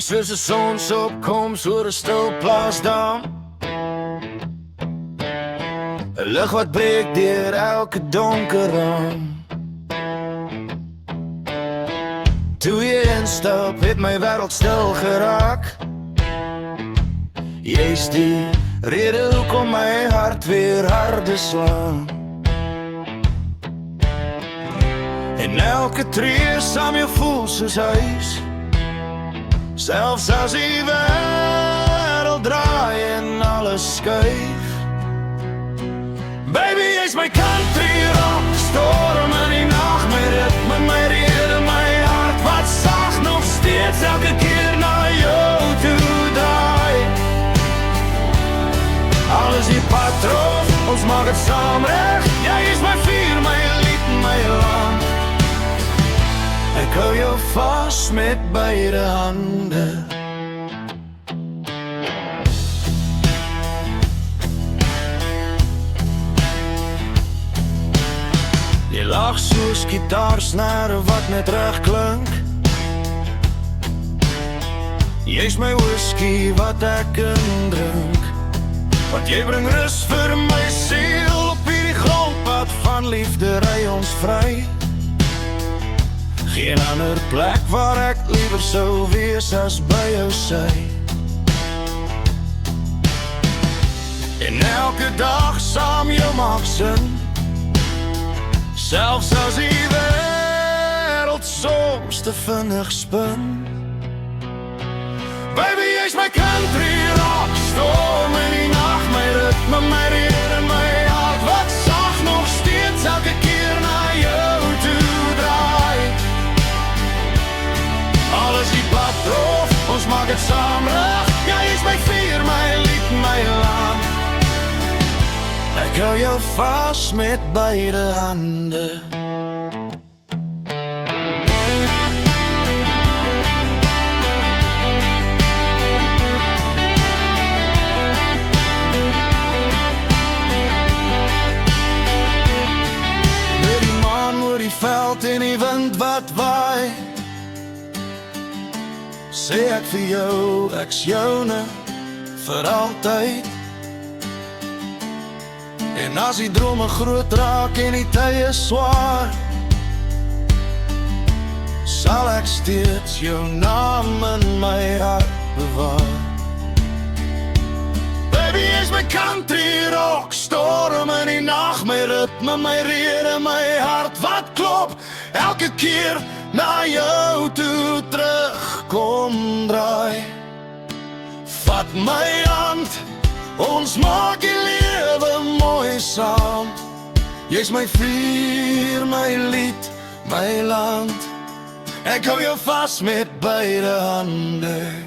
Jy soos 'n sonsopkoms oor 'n stil plaasdam, 'n lig wat breek deur elke donker raam. Toe jy instap, het my wêreld stil geraak. Jy's die rede hoekom my hart weer harder slaan. En elke tree saam jou voel soos huis, selfs as die wêreld draai en alles skuif. Baby, jy's my country rock, storm in die nag, my ritme, my rede, my hart wat sag nog steeds elke keer na jou toe draai. Alles die patroon, ons maak het saam reg. Jy is my vuur, my lied, my land. Ek hou jou vas met beide hande. Jy lag soos gitaarsnare wat net reg klink. Jy's my whisky wat ek indrink, want jy bring rus vir my siel. Op hierdie grondpad van liefde ry ons vry. Geen ander plek waar ek liewer sou wees as by jou sy. En elke dag saam jou maak sin, selfs as die wêreld soms te vinnig spin. Baby, jy's my country rock, storm in die nacht, my ritme, my rede, my hart wat sag nog steeds elke keer na jou toe draai. Alles die pad roof, ons maak het saam reg. Jy is my vuur, my lied, my land. Ek hou jou vas met beide hande. Met die maan oor die veld en die wind wat waai, sê ek vir jou, ek's joune vir altyd. En as die drome groot raak en die tye swaar, sal ek steeds jou naam in my hart bewaar. Baby, jy's my country rock, storm in die nacht, my ritme, my rede, my hart wat klop elke keer na jou toe terug kom draai. Vat my hand, ons maak die lewe mooi saam. Jy's my vuur, my lied, my land. Ek hou jou vas met beide hande.